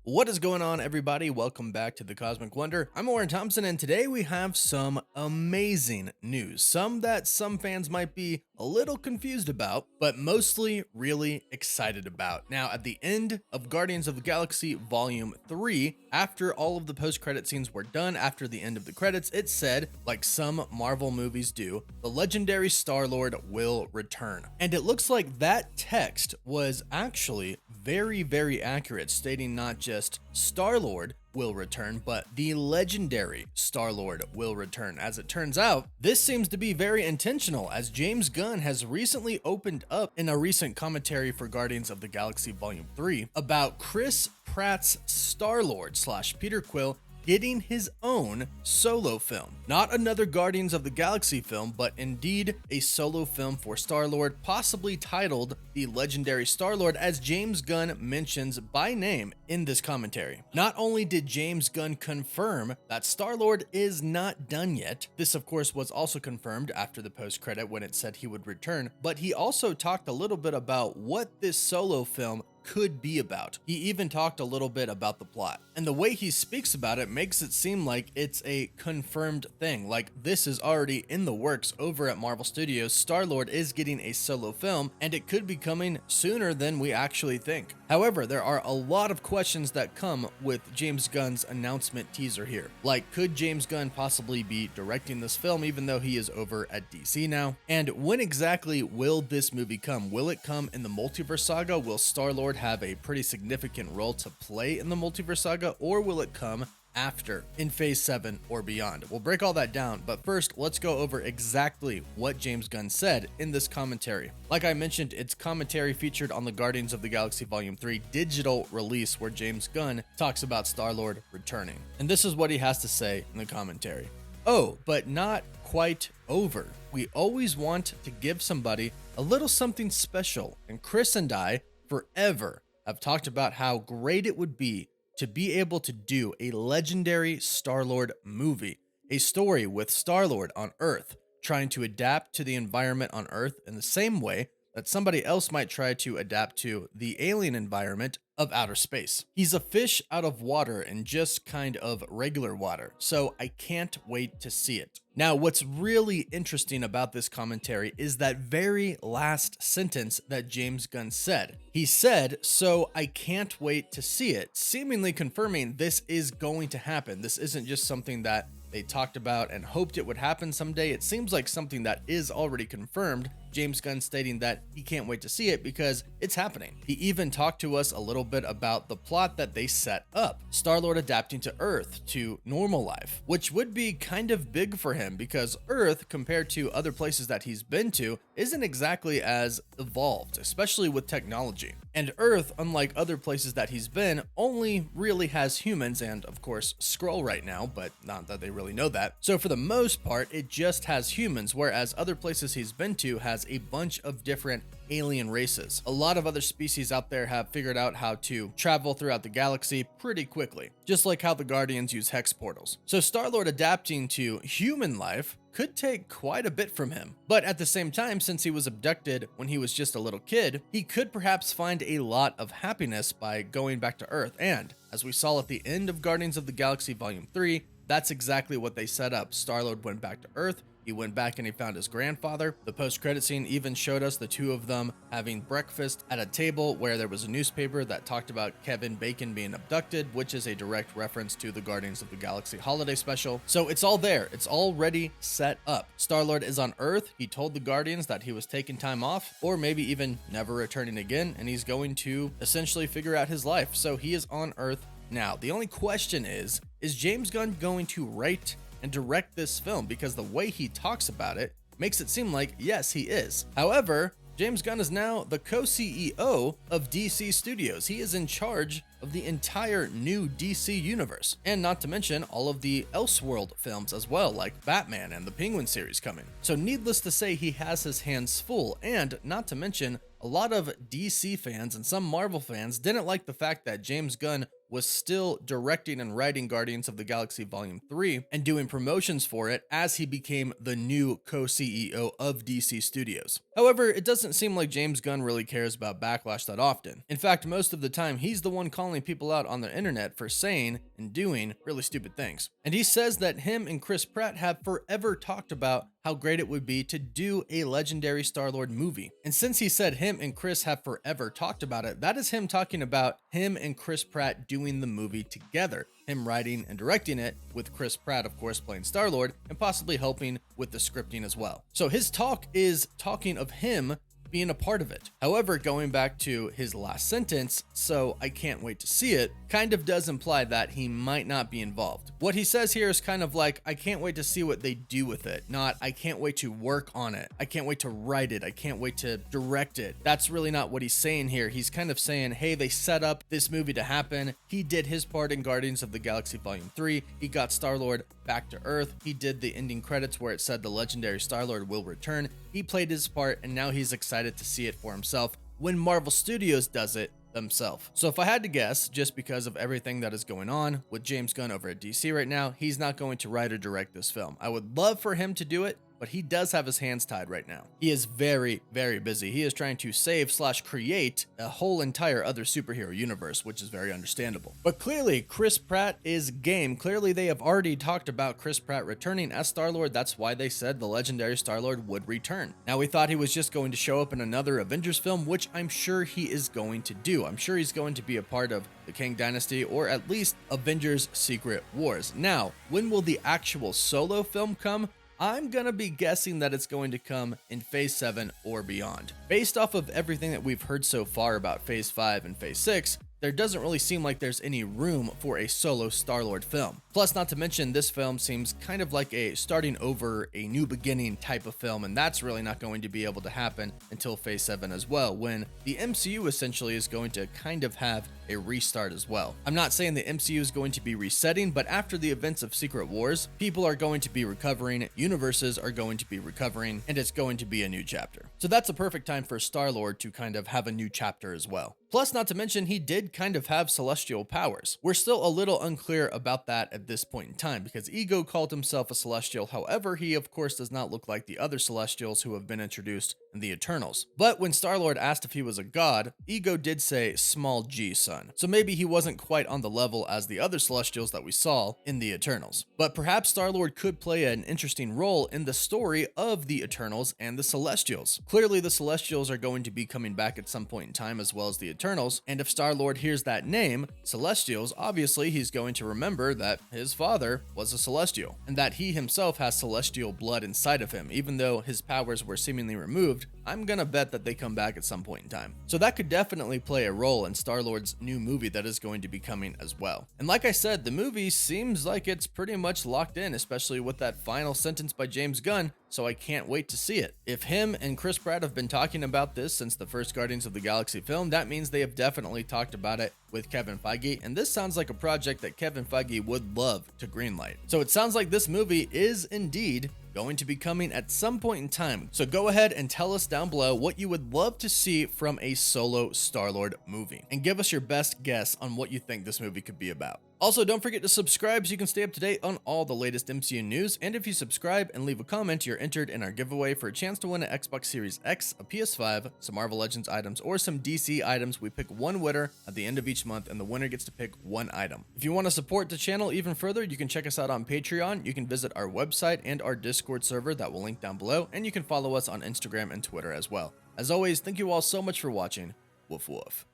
What is going on, everybody? Welcome back to the Cosmic Wonder. I'm Warren Thompson, and today we have some amazing news. Some that some fans might be a little confused about, but mostly really excited about. Now, at the end of Guardians of the Galaxy Volume 3, after all of the post-credit scenes were done, after the end of the credits, it said, like some Marvel movies do, the Legendary StarLord will return. And it looks like that text was actually very accurate, stating not just StarLord will return, but the Legendary StarLord will return. As it turns out, this seems to be very intentional, as James Gunn has recently opened up in a recent commentary for Guardians of the Galaxy Volume 3 about Chris Pratt's StarLord / Peter Quill getting his own solo film. Not another Guardians of the Galaxy film, but indeed a solo film for StarLord, possibly titled The Legendary StarLord, as James Gunn mentions by name in this commentary. Not only did James Gunn confirm that StarLord is not done yet, this of course was also confirmed after the post-credit when it said he would return, but he also talked a little bit about what this solo film could be about. He even talked a little bit about the plot. And the way he speaks about it makes it seem like it's a confirmed thing, like this is already in the works over at Marvel Studios. StarLord is getting a solo film, and it could be coming sooner than we actually think. However, there are a lot of questions that come with James Gunn's announcement teaser here. Like, could James Gunn possibly be directing this film even though he is over at DC now? And when exactly will this movie come? Will it come in the Multiverse Saga? Will StarLord have a pretty significant role to play in the Multiverse Saga, or will it come after in Phase 7 or beyond? We'll break all that down, but first let's go over exactly what James Gunn said in this commentary. Like I mentioned, it's commentary featured on the Guardians of the Galaxy Volume 3 digital release where James Gunn talks about StarLord returning. And this is what he has to say in the commentary. Oh, but not quite over. We always want to give somebody a little something special, and Chris and I forever have talked about how great it would be to be able to do a Legendary StarLord movie, a story with StarLord on Earth, trying to adapt to the environment on Earth in the same way that somebody else might try to adapt to the alien environment of outer space. He's a fish out of water and just kind of regular water, so I can't wait to see it. Now, what's really interesting about this commentary is that very last sentence that James Gunn said. He said, "So I can't wait to see it," seemingly confirming this is going to happen. This isn't just something that they talked about and hoped it would happen someday. It seems like something that is already confirmed. James Gunn stating that he can't wait to see it because it's happening. He even talked to us a little bit about the plot that they set up. StarLord adapting to Earth, to normal life, which would be kind of big for him because Earth, compared to other places that he's been to, isn't exactly as evolved, especially with technology. And Earth, unlike other places that he's been, only really has humans and, of course, Skrull right now, but not that they really know that. So for the most part, it just has humans, whereas other places he's been to has a bunch of different alien races. A lot of other species out there have figured out how to travel throughout the galaxy pretty quickly, just like how the Guardians use hex portals. So StarLord adapting to human life could take quite a bit from him. But at the same time, since he was abducted when he was just a little kid, he could perhaps find a lot of happiness by going back to Earth. And as we saw at the end of Guardians of the Galaxy Volume 3, that's exactly what they set up. StarLord went back to Earth. He went back and he found his grandfather. The post-credit scene even showed us the two of them having breakfast at a table where there was a newspaper that talked about Kevin Bacon being abducted, which is a direct reference to the Guardians of the Galaxy holiday special. So it's all there. It's already set up. StarLord is on Earth. He told the Guardians that he was taking time off, or maybe even never returning again, and he's going to essentially figure out his life. So he is on Earth now. The only question is James Gunn going to write and direct this film? Because the way he talks about it makes it seem like yes, he is. However, James Gunn is now the co-CEO of DC Studios. He is in charge of the entire new DC universe, and not to mention all of the Elseworld films as well, like Batman and the Penguin series coming. So needless to say, he has his hands full, and not to mention a lot of DC fans and some Marvel fans didn't like the fact that James Gunn was still directing and writing Guardians of the Galaxy Volume 3 and doing promotions for it as he became the new co-CEO of DC Studios. However, it doesn't seem like James Gunn really cares about backlash that often. In fact, most of the time, he's the one calling people out on the internet for saying and doing really stupid things. And he says that him and Chris Pratt have forever talked about how great it would be to do a Legendary StarLord movie. And since he said him and Chris have forever talked about it, that is him talking about him and Chris Pratt doing the movie together. Him writing and directing it, with Chris Pratt, of course, playing StarLord, and possibly helping with the scripting as well. So his talk is talking of him being a part of it. However, going back to his last sentence, "so I can't wait to see it," kind of does imply that he might not be involved. What he says here is kind of like, "I can't wait to see what they do with it," not "I can't wait to work on it, I can't wait to write it, I can't wait to direct it." That's really not what he's saying here. He's kind of saying, hey, they set up this movie to happen. He did his part in Guardians of the Galaxy Volume 3. He got StarLord back to Earth. He did the ending credits where it said the Legendary StarLord will return. He played his part, and now he's excited to see it for himself when Marvel Studios does it themselves. So if I had to guess, just because of everything that is going on with James Gunn over at DC right now, he's not going to write or direct this film. I would love for him to do it, but he does have his hands tied right now. He is very, very busy. He is trying to save/create a whole entire other superhero universe, which is very understandable. But clearly, Chris Pratt is game. Clearly, they have already talked about Chris Pratt returning as StarLord. That's why they said the Legendary StarLord would return. Now, we thought he was just going to show up in another Avengers film, which I'm sure he is going to do. I'm sure he's going to be a part of the Kang Dynasty, or at least Avengers Secret Wars. Now, when will the actual solo film come? I'm gonna be guessing that it's going to come in Phase 7 or beyond. Based off of everything that we've heard so far about Phase 5 and Phase 6, there doesn't really seem like there's any room for a solo StarLord film. Plus, not to mention, this film seems kind of like a starting over, a new beginning type of film, and that's really not going to be able to happen until Phase 7 as well, when the MCU essentially is going to kind of have a restart as well. I'm not saying the MCU is going to be resetting, but after the events of Secret Wars, people are going to be recovering, universes are going to be recovering, and it's going to be a new chapter. So that's a perfect time for StarLord to kind of have a new chapter as well. Plus, not to mention, he did kind of have celestial powers. We're still a little unclear about that at this point in time, because Ego called himself a celestial. However, he of course does not look like the other celestials who have been introduced in the Eternals. But when StarLord asked if he was a god, Ego did say small g son. So maybe he wasn't quite on the level as the other celestials that we saw in the Eternals. But perhaps StarLord could play an interesting role in the story of the Eternals and the Celestials. Clearly, the Celestials are going to be coming back at some point in time, as well as the Eternals, and if StarLord hears that name, Celestials, obviously he's going to remember that his father was a Celestial, and that he himself has Celestial blood inside of him. Even though his powers were seemingly removed, I'm gonna bet that they come back at some point in time. So that could definitely play a role in StarLord's new movie that is going to be coming as well. And like I said, the movie seems like it's pretty much locked in, especially with that final sentence by James Gunn, so I can't wait to see it. If him and Chris Pratt have been talking about this since the first Guardians of the Galaxy film, that means they have definitely talked about it with Kevin Feige, and this sounds like a project that Kevin Feige would love to greenlight. So it sounds like this movie is indeed going to be coming at some point in time. So go ahead and tell us down below what you would love to see from a solo StarLord movie, and give us your best guess on what you think this movie could be about. Also, don't forget to subscribe so you can stay up to date on all the latest MCU news, and if you subscribe and leave a comment, you're entered in our giveaway for a chance to win an Xbox Series X, a PS5, some Marvel Legends items, or some DC items. We pick one winner at the end of each month, and the winner gets to pick one item. If you want to support the channel even further, you can check us out on Patreon. You can visit our website and our Discord server that will link down below, and you can follow us on Instagram and Twitter as well. As always, thank you all so much for watching. Woof woof.